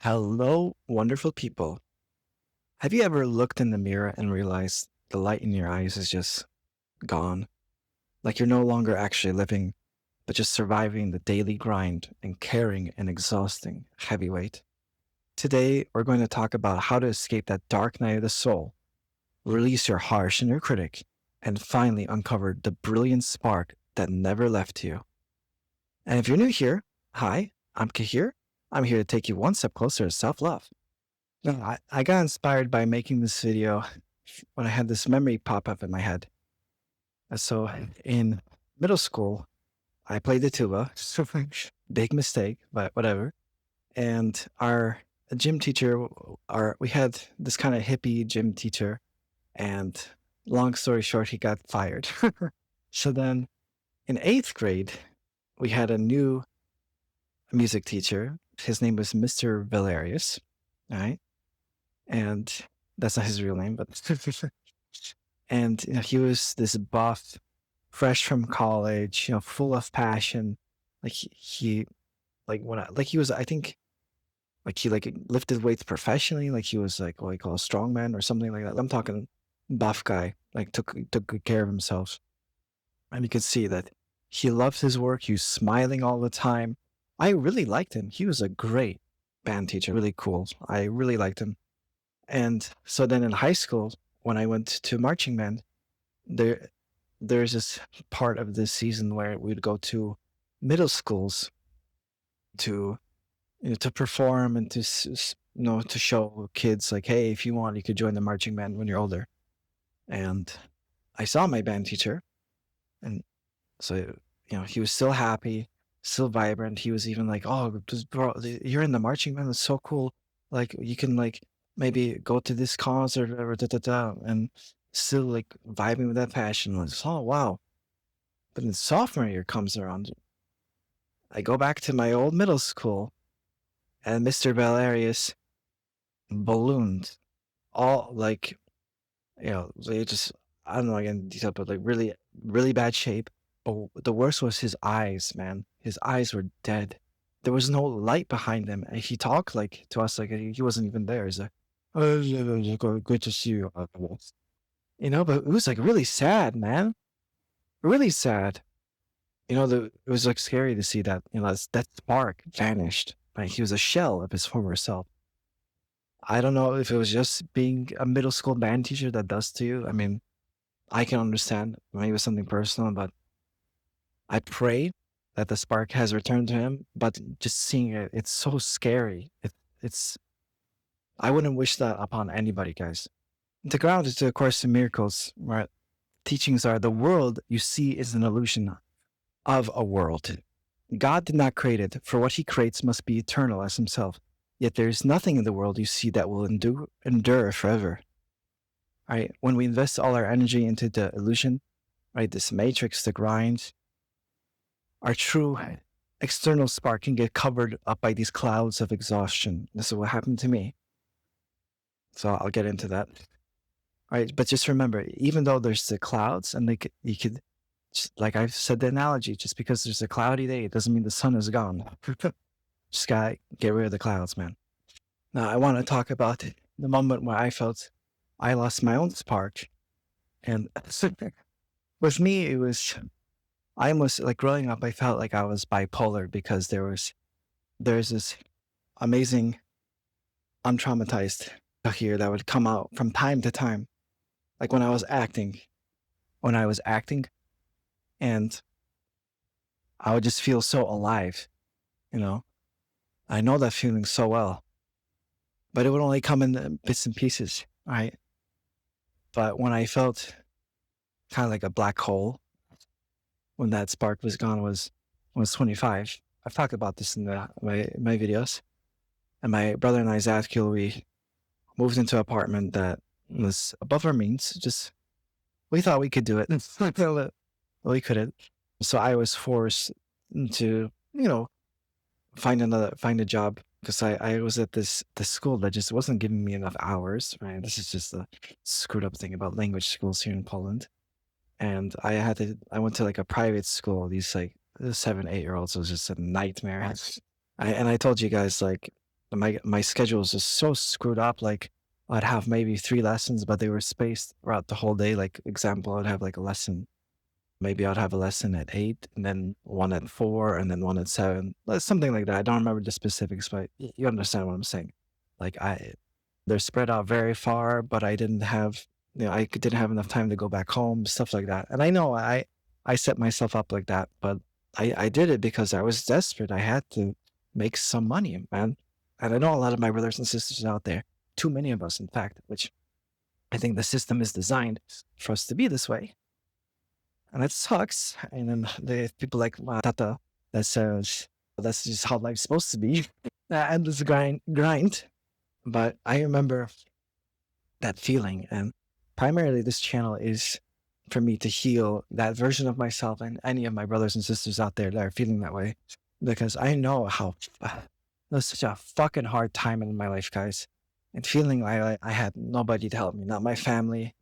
Hello, wonderful people. Have you ever looked in the mirror and realized the light in your eyes is just gone? Like you're no longer actually living, but just surviving the daily grind and carrying an exhausting heavy weight? Today, we're going to talk about how to escape that dark night of the soul, release your harsh inner critic, and finally uncover the brilliant spark that never left you. And if you're new here, hi, I'm Cahir. I'm here to take you one step closer to self love. No, I got inspired by making this video when I had this memory pop up in my head. So in middle school, I played the tuba. Big mistake, but whatever. And our gym teacher, we had this kind of hippie gym teacher, and long story short, he got fired. So then in eighth grade, we had a new music teacher. His name was Mr. Valerius. All right. And that's not his real name, but and he was this buff, fresh from college, full of passion. Like he like when like he was, I think, like he like lifted weights professionally. Like he was like what we call a strongman or something like that. I'm talking buff guy. Like took good care of himself, and you could see that he loved his work. He was smiling all the time. I really liked him. He was a great band teacher, really cool. I really liked him. And so then in high school, when I went to marching band, there there's this part of this season where we'd go to middle schools to to perform and to to show kids like, hey, if you want, you could join the marching band when you're older. And I saw my band teacher, and so he was still happy, still vibrant. He was even like, oh, bro, you're in the marching band. It's so cool. Like you can like maybe go to this concert or da da da, and still like vibing with that passion. Like, oh wow. But then sophomore year comes around. I go back to my old middle school, and Mr. Valerius ballooned all like they just I don't know again detail, but like really really bad shape. But the worst was his eyes, man. His eyes were dead. There was no light behind him, and he talked like to us like he wasn't even there. He's like, "Oh, yeah, good to see you." But it was like really sad, man. Really sad. It was like scary to see that, that spark vanished. Like he was a shell of his former self. I don't know if it was just being a middle school band teacher that does to you. I mean, I can understand maybe it was something personal, but I pray that the spark has returned to him. But just seeing it, it's so scary. It's I wouldn't wish that upon anybody, guys. The ground is the Course in Miracles, right? Teachings are the world you see is an illusion of a world. God did not create it, for what he creates must be eternal as himself. Yet there is nothing in the world you see that will endure forever. Right? When we invest all our energy into the illusion, right, this matrix, the grind, our true external spark can get covered up by these clouds of exhaustion. This is what happened to me. So I'll get into that. Right? But just remember, even though there's the clouds and you could, like I've said the analogy, just because there's a cloudy day, it doesn't mean the sun is gone. Just gotta get rid of the clouds, man. Now I want to talk about the moment where I felt I lost my own spark. And with me, I almost like growing up, I felt like I was bipolar because there's this amazing untraumatized Cahir that would come out from time to time. Like when I was acting and I would just feel so alive, you know. I know that feeling so well, but it would only come in bits and pieces, right? But when I felt kind of like a black hole, when that spark was gone, was 25. I've talked about this in my videos. And my brother and I, Zadkiel, we moved into an apartment that was above our means. Just we thought we could do it, but we couldn't. So I was forced to, find a job because I was at this school that just wasn't giving me enough hours. Right, this is just a screwed up thing about language schools here in Poland. And I went to like a private school. These like 7, 8-year olds was just a nightmare. And I told you guys like My schedule was just so screwed up. Like I'd have maybe 3 lessons, but they were spaced throughout the whole day. Like example, I'd have like a lesson. Maybe I'd have a lesson at 8, and then one at 4, and then one at 7. Something like that. I don't remember the specifics, but you understand what I'm saying. Like they're spread out very far, but I didn't have, didn't have enough time to go back home, stuff like that. And I know I set myself up like that, but I did it because I was desperate. I had to make some money, man. And I know a lot of my brothers and sisters out there, too many of us, in fact, which I think the system is designed for us to be this way. And it sucks. And then the people like my Tata that says that's just how life's supposed to be. That endless grind. But I remember that feeling. And primarily this channel is for me to heal that version of myself and any of my brothers and sisters out there that are feeling that way. Because I know how it was such a fucking hard time in my life, guys. And feeling like I had nobody to help me, not my family.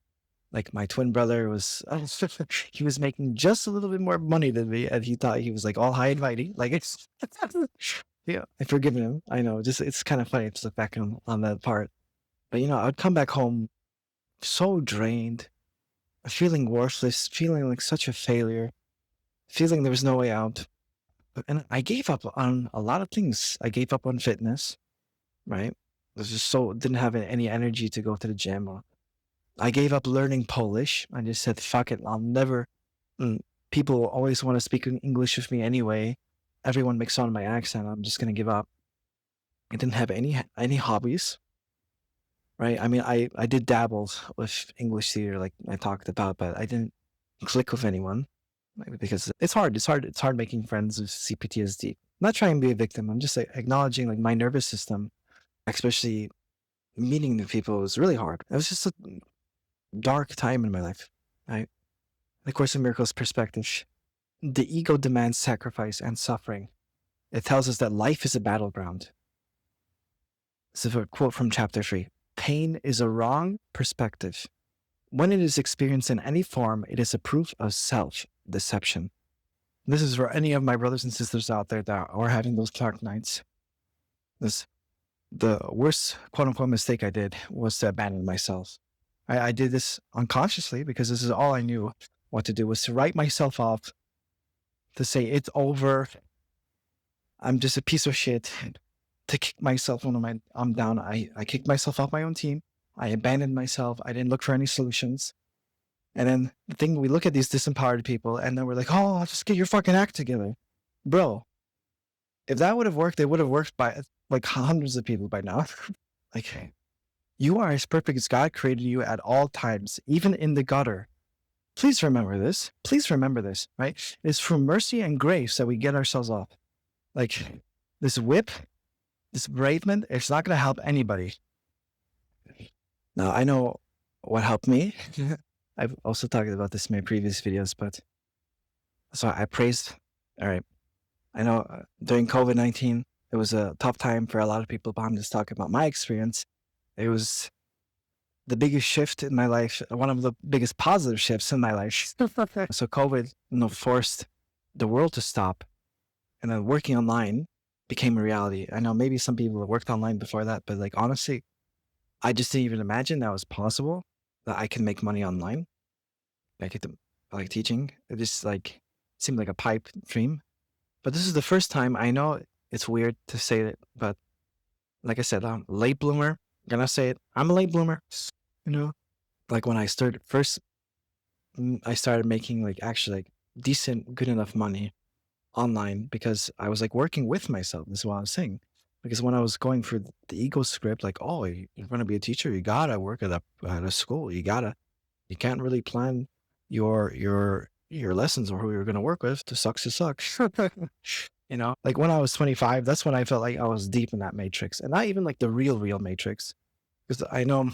Like my twin brother was, he was making just a little bit more money than me, and he thought he was like all high and mighty. Like it's, yeah, I've forgiven him. I know, just it's kind of funny to look back on that part. But I would come back home so drained, feeling worthless, feeling like such a failure, feeling there was no way out. And I gave up on a lot of things. I gave up on fitness, right? I was just didn't have any energy to go to the gym. I gave up learning Polish. I just said, fuck it, I'll never. mm, People always want to speak in English with me anyway. Everyone makes fun of my accent. I'm just going to give up. I didn't have any hobbies, right? I mean, I did dabble with English theater, like I talked about, but I didn't click with anyone, like, because it's hard. It's hard making friends with CPTSD. I'm not trying to be a victim. I'm just like, acknowledging like my nervous system, especially meeting new people, was really hard. It was just a dark time in my life, right? The Course in Miracles perspective, the ego demands sacrifice and suffering. It tells us that life is a battleground. This is a quote from chapter 3. Pain is a wrong perspective. When it is experienced in any form, it is a proof of self-deception. This is for any of my brothers and sisters out there that are having those dark nights. The worst quote-unquote mistake I did was to abandon myself. I did this unconsciously because this is all I knew what to do, was to write myself off, to say it's over, I'm just a piece of shit, to kick myself when I'm down. I kicked myself off my own team. I abandoned myself. I didn't look for any solutions. And then the thing, we look at these disempowered people and then we're like, oh, just get your fucking act together. Bro, if that would have worked, it would have worked by like hundreds of people by now. Like, you are as perfect as God created you at all times, even in the gutter. Please remember this. Please remember this, right? It's through mercy and grace that we get ourselves off. Like this whip, this bereavement, it's not going to help anybody. Now, I know what helped me. I've also talked about this in my previous videos, but so I praised. All right. I know during COVID-19, it was a tough time for a lot of people, but I'm just talking about my experience. It was the biggest shift in my life, one of the biggest positive shifts in my life. So COVID, forced the world to stop, and then working online became a reality. I know maybe some people have worked online before that, but like honestly, I just didn't even imagine that was possible, that I can make money online. Like teaching. It just like seemed like a pipe dream. But this is the first time. I know it's weird to say it, but like I said, I'm a late bloomer. I'm gonna say it. I'm a late bloomer. Like when I started first, I started making like actually like decent, good enough money online because I was like working with myself. This is what I was saying. Because when I was going for the ego script, like, oh, you're going to be a teacher, you gotta work at a school. You can't really plan your lessons or who you're going to work with. To sucks to sucks. Like when I was 25, that's when I felt like I was deep in that matrix, and not even like the real matrix. Because I know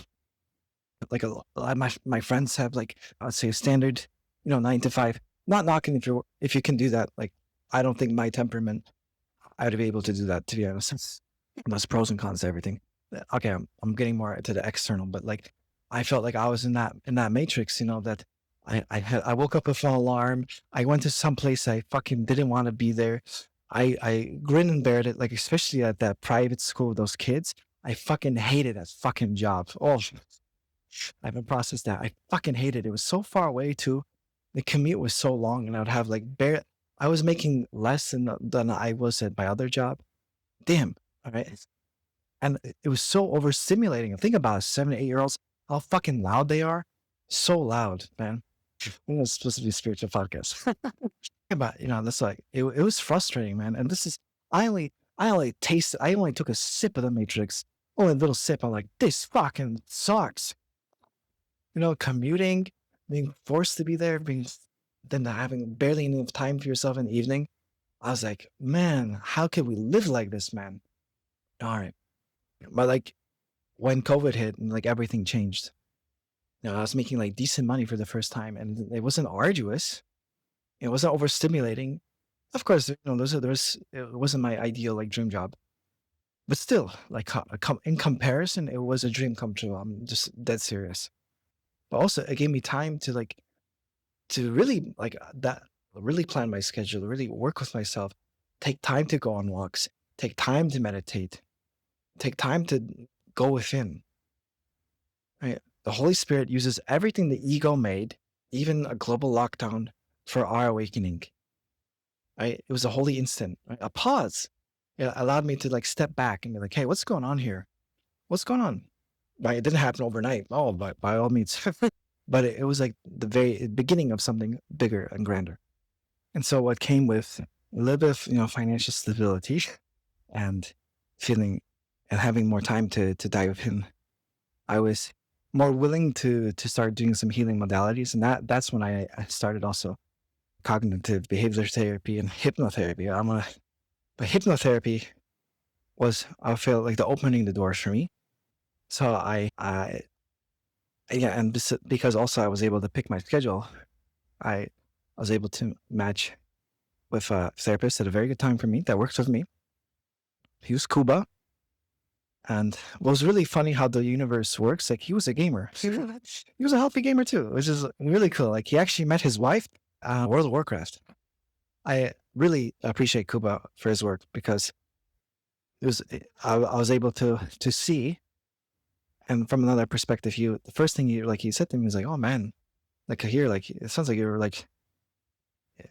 like a lot of my friends have like, I'd say a standard, 9 to 5, not knocking if you can do that. Like, I don't think my temperament, I would be able to do that, to be honest. There's pros and cons to everything. Okay, I'm getting more to the external, but like I felt like I was in that matrix, that I woke up with an alarm. I went to some place I fucking didn't want to be there. I grin and bear it, like, especially at that private school with those kids. I fucking hated that fucking job. Oh, I haven't processed that. I fucking hated it. It was so far away too. The commute was so long, and I would have like bare. I was making less than I was at my other job. Damn. All right. And it was so overstimulating. Think about it, 7 to 8 year olds, how fucking loud they are. So loud, man. It was supposed to be a spiritual podcast. But that's like it was frustrating, man. And this is I only took a sip of the Matrix. Only a little sip. I'm like, this fucking sucks. Commuting, being forced to be there, then having barely enough time for yourself in the evening. I was like, man, how could we live like this, man? All right. But like when COVID hit and like everything changed, I was making like decent money for the first time, and it wasn't arduous. It wasn't overstimulating. Of course, it wasn't my ideal like dream job, but still, like in comparison, it was a dream come true. I'm just dead serious. But also, it gave me time to really like that, really plan my schedule, really work with myself, take time to go on walks, take time to meditate, take time to go within. Right? The Holy Spirit uses everything the ego made, even a global lockdown, for our awakening. Right? It was a holy instant, right? A pause. It allowed me to like step back and be like, hey, what's going on here? What's going on? Right? It didn't happen overnight. Oh, by all means. But it was like the very beginning of something bigger and grander. And so what came with a little bit of, financial stability and feeling and having more time to dive in, I was more willing to start doing some healing modalities. And that's when I started also cognitive behavior therapy and hypnotherapy. But hypnotherapy was, I feel like, the opening the doors for me. So yeah, and because also I was able to pick my schedule, I was able to match with a therapist at a very good time for me that works with me. He was Cuba. And what was really funny how the universe works, like he was a gamer. He was a healthy gamer too, which is really cool. Like he actually met his wife World of Warcraft. I really appreciate Cuba for his work because it was I was able to see, and from another perspective, the first thing he said to me was like, "Oh man, like Cahir, like it sounds like you're like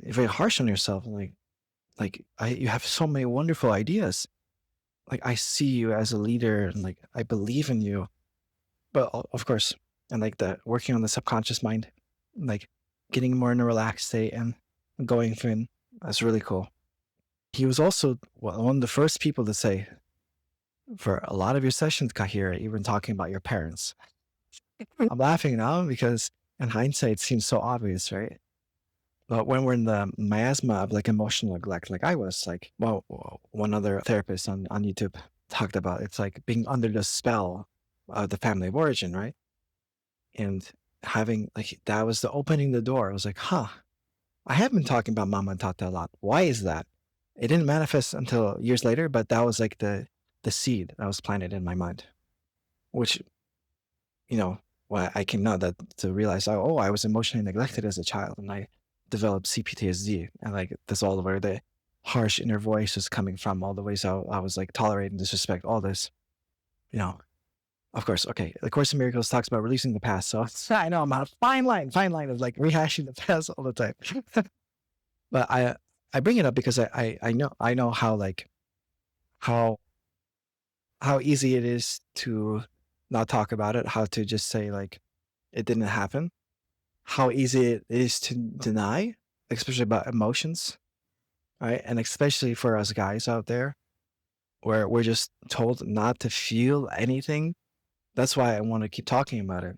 you're very harsh on yourself. You have so many wonderful ideas. Like I see you as a leader, and like I believe in you." But of course, and like the working on the subconscious mind, like getting more in a relaxed state and going thin. That's really cool. He was also one of the first people to say, for a lot of your sessions, Cahir, even talking about your parents. I'm laughing now because in hindsight, it seems so obvious, right? But when we're in the miasma of like emotional neglect, like I was, like, well, one other therapist on YouTube talked about, it's like being under the spell of the family of origin, right? And having like that was the opening the door. I was like, huh, I have been talking about mama and tata a lot. Why is that? It didn't manifest until years later, but that was like the seed that was planted in my mind, which well, I came now that to realize, oh, I was emotionally neglected as a child, and I developed CPTSD, and like that's all where the harsh inner voice is coming from, all the ways I was like tolerating disrespect, all this, you know. Of course, okay. The Course in Miracles talks about releasing the past, so I know I'm on a fine line of like rehashing the past all the time. But I bring it up because I know how like how how easy it is to not talk about it, how to just say like it didn't happen, how easy it is to deny, especially about emotions, right? And especially for us guys out there where we're just told not to feel anything. That's why I want to keep talking about it,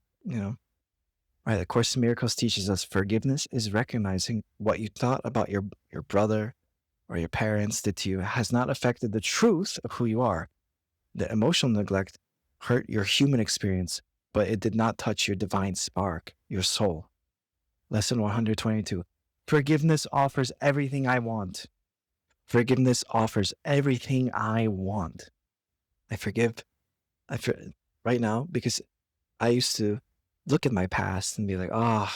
Right. The Course in Miracles teaches us forgiveness is recognizing what you thought about your brother or your parents did to you has not affected the truth of who you are. The emotional neglect hurt your human experience, but it did not touch your divine spark, your soul. Lesson 122. Forgiveness offers everything I want. Forgiveness offers everything I want. I forgive I for, right now because I used to look at my past and be like, oh,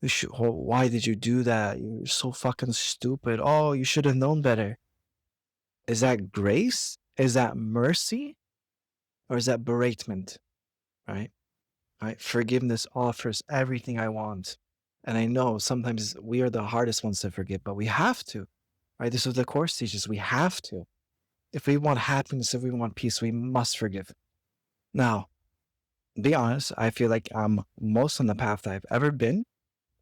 Why did you do that? You're so fucking stupid. Oh, you should have known better. Is that grace? Is that mercy? Or is that beratement? Right? Right? Forgiveness offers everything I want. And I know sometimes we are the hardest ones to forgive, but we have to. Right? This is what the course teaches. We have to. If we want happiness, if we want peace, we must forgive. Now, be honest, I feel like I'm most on the path that I've ever been.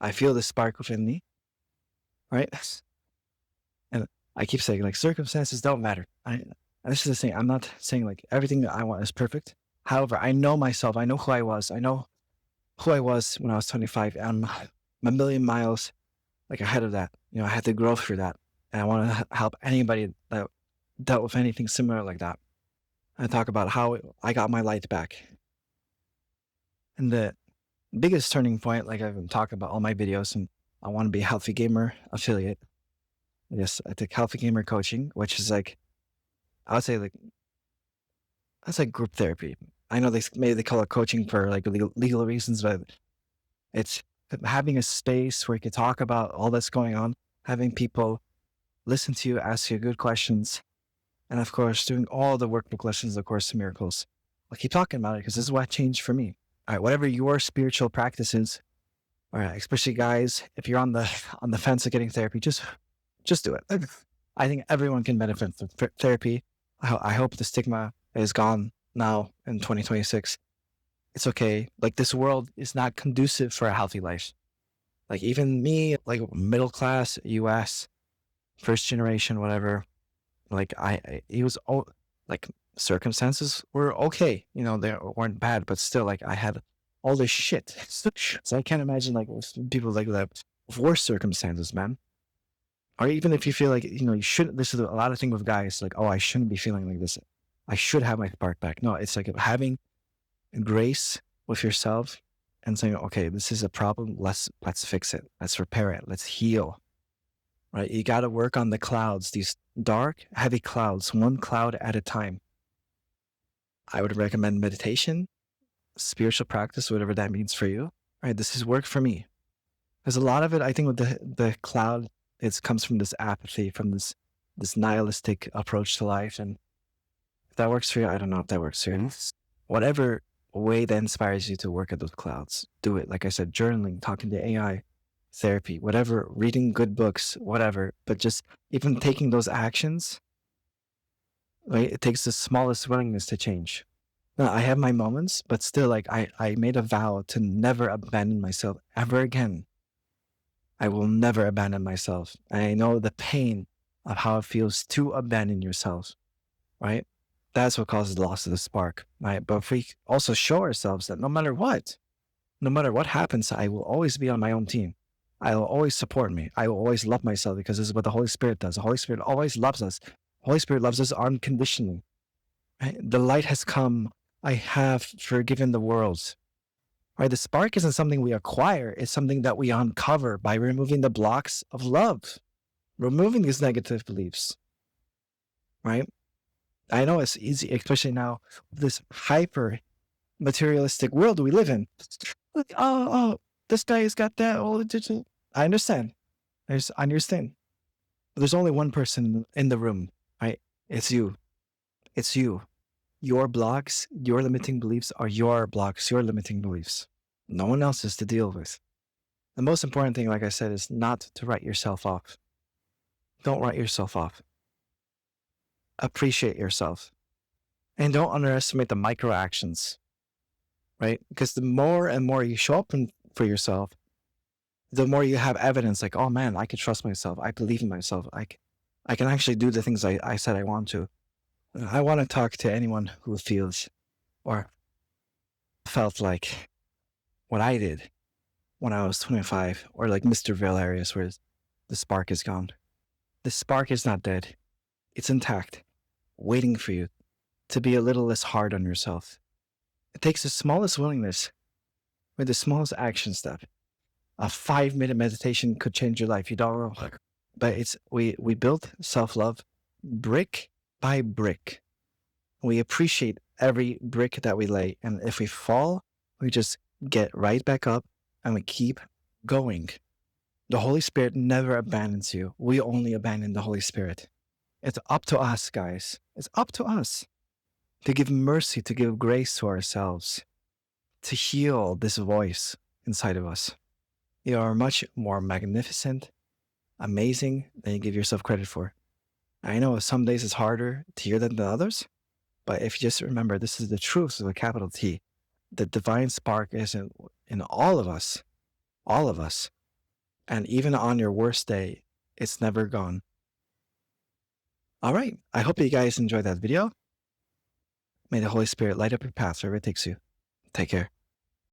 I feel the spark within me, right? And I keep saying like circumstances don't matter. And this is the thing. I'm not saying like everything that I want is perfect. However, I know myself. I know who I was. I know who I was when I was 25. I'm a million miles like ahead of that. You know, I had to grow through that. And I want to help anybody that dealt with anything similar like that. I talk about how I got my light back. And the biggest turning point, like I've been talking about all my videos, and I want to be a Healthy Gamer affiliate. Yes, I take Healthy Gamer coaching, which is like, I would say like, that's like group therapy. I know maybe they call it coaching for like legal reasons, but it's having a space where you can talk about all that's going on, having people listen to you, ask you good questions, and of course, doing all the workbook lessons, of Course in Miracles. I'll keep talking about it because this is what changed for me. All right, whatever your spiritual practice is, all right, especially guys, if you're on the fence of getting therapy, just do it. I think everyone can benefit from therapy. I hope the stigma is gone now in 2026. It's okay. Like this world is not conducive for a healthy life. Like even me, like middle class US, first generation, whatever. Like it was like circumstances were okay. You know, they weren't bad, but still, like I had all this shit. So I can't imagine like people like that with worse circumstances, man. Or even if you feel like, you know, you shouldn't, this is a lot of thing with guys, like, oh, I shouldn't be feeling like this. I should have my spark back. No, it's like having grace with yourself and saying, okay, this is a problem. Let's fix it. Let's repair it. Let's heal. Right? You got to work on the clouds, these dark, heavy clouds, one cloud at a time. I would recommend meditation, spiritual practice, whatever that means for you. Right? This is work for me. There's a lot of it, I think, with the cloud, it comes from this apathy, from this nihilistic approach to life. And if that works for you, I don't know if that works for you. Whatever way that inspires you to work at those clouds, do it. Like I said, journaling, talking to AI, therapy, whatever, reading good books, whatever. But just even taking those actions, right? It takes the smallest willingness to change. Now, I have my moments, but still, like I made a vow to never abandon myself ever again. I will never abandon myself. And I know the pain of how it feels to abandon yourself, right? That's what causes the loss of the spark, right? But if we also show ourselves that no matter what happens, I will always be on my own team. I will always support me. I will always love myself because this is what the Holy Spirit does. The Holy Spirit always loves us. The Holy Spirit loves us unconditionally. Right? The light has come. I have forgiven the world. Right? The spark isn't something we acquire. It's something that we uncover by removing the blocks of love, removing these negative beliefs, right? I know it's easy, especially now, this hyper materialistic world we live in. Like, this guy has got that. I understand. I understand. But there's only one person in the room, right? It's you. It's you. Your blocks, your limiting beliefs are your blocks, your limiting beliefs. No one else is to deal with. The most important thing, like I said, is not to write yourself off. Don't write yourself off. Appreciate yourself. And don't underestimate the micro actions, right? Because the more and more you show up for yourself, the more you have evidence like, oh man, I can trust myself. I believe in myself. I can actually do the things I said I want to. I want to talk to anyone who feels or felt like what I did when I was 25, or like Mr. Valerius, where the spark is gone. The spark is not dead. It's intact, waiting for you to be a little less hard on yourself. It takes the smallest willingness with the smallest action step. A 5-minute meditation could change your life. You don't know. But we built self-love brick by brick. We appreciate every brick that we lay. And if we fall, we just get right back up and we keep going. The Holy Spirit never abandons you. We only abandon the Holy Spirit. It's up to us, guys. It's up to us to give mercy, to give grace to ourselves, to heal this voice inside of us. You are much more magnificent, amazing than you give yourself credit for. I know some days it's harder to hear than the others, but if you just remember, this is the truth with a capital T. The divine spark is in all of us, all of us. And even on your worst day, it's never gone. All right. I hope you guys enjoyed that video. May the Holy Spirit light up your path wherever it takes you. Take care.